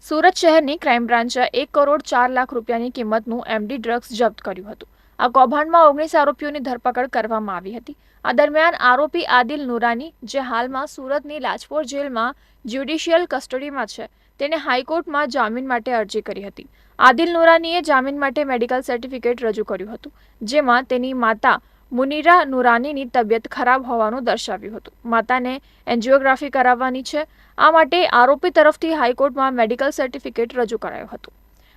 સુરત શહેરની ક્રાઇમ બ્રાન્ચે 1,04,00,000 રૂપિયાની કિંમતનું એમડી ડ્રગ્સ જપ્ત કર્યું હતું. આ કૌભાંડમાં 19 આરોપીઓની ધરપકડ કરવામાં આવી હતી. આ દરમિયાન આરોપી આદિલ નુરાની, જે હાલમાં સુરતની લાજપોર જેલમાં જ્યુડિશિયલ કસ્ટડીમાં છે, તેણે હાઈકોર્ટમાં જામીન માટે અરજી કરી હતી. આદિલ નુરાનીએ જામીન માટે મેડિકલ સર્ટિફિકેટ રજૂ કર્યું હતું, જેમાં તેની માતા મુનીરા નુરાનીની તબિયત ખરાબ હોવાનું દર્શાવ્યું હતું. માતાને એન્જિયોગ્રાફી કરાવવાની છે. આ માટે આરોપી તરફથી હાઈકોર્ટમાં મેડિકલ સર્ટિફિકેટ રજૂ કરાયું હતું.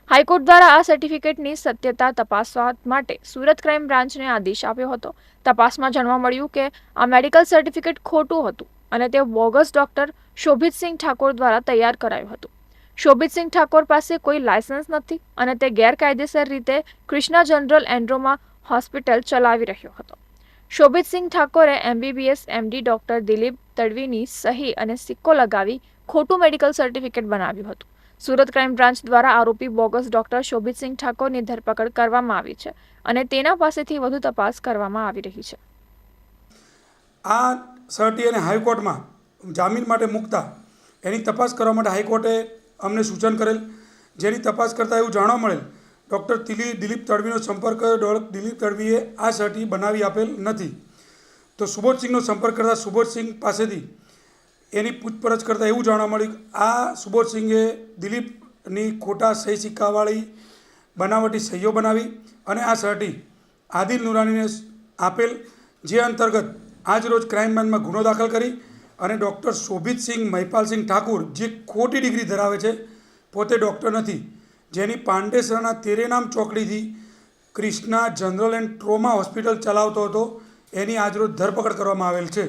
હાઈકોર્ટ દ્વારા આ સર્ટિફિકેટની સત્યતા તપાસવા માટે સુરત ક્રાઇમ બ્રાન્ચને આદેશ આપ્યો હતો. તપાસમાં જાણવા મળ્યું કે આ મેડિકલ સર્ટિફિકેટ ખોટું હતું અને તે બોગસ ડોક્ટર શોભિતસિંહ ઠાકોર દ્વારા તૈયાર કરાયું હતું. શોભિતસિંહ ઠાકોર પાસે કોઈ લાયસન્સ નથી અને તે ગેરકાયદેસર રીતે કૃષ્ણા જનરલ એન્ડ્રોમા હોસ્પિટલ ચલાવી રહ્યો હતો. શોભિતસિંહ ઠાકોરે એમબીબીએસ એમડી ડોક્ટર દિલીપ તડવીની સહી અને સિક્કો લગાવી ખોટું મેડિકલ સર્ટિફિકેટ બનાવ્યું હતું. સુરત ક્રાઇમ બ્રાન્ચ દ્વારા આરોપી બોગસ ડોક્ટર શોભિતસિંહ ઠાકોરની ધરપકડ કરવામાં આવી છે અને તેના પાસેથી વધુ તપાસ કરવામાં આવી રહી છે. આ સર્ટી અને હાઈકોર્ટમાં જામીન માટે મૂકતા એની તપાસ કરવા માટે હાઈકોર્ટે અમને સૂચન કરેલ, જેની તપાસ કરતાં એવું જાણવા મળેલ ડૉક્ટર દિલીપ તડવીનો સંપર્ક કર્યો. દિલીપ તડવીએ આ સર્ટી બનાવી આપેલ નથી. તો સુબોધસિંહનો સંપર્ક કરતાં સુબોધસિંહ પાસેથી એની પૂછપરછ કરતાં એવું જાણવા મળ્યું કે આ સુબોધસિંહે દિલીપની ખોટા સહી સિક્કાવાળી બનાવટી સહીઓ બનાવી અને આ સર્ટી આદિલ નુરાનીને આપેલ, જે અંતર્ગત આજરોજ ક્રાઇમ બ્રાન્ચમાં ગુનો દાખલ કરી અને ડૉક્ટર શોભિતસિંહ મહિપાલસિંહ ઠાકુર, જે ખોટી ડિગ્રી ધરાવે છે, પોતે ડૉક્ટર નથી, જેની પાંડેસરાના તેરેનામ ચોકડીથી Krishna general and trauma hospital ચલાવતો હતો, એની આજરોજ ધરપકડ કરવામાં આવેલ છે.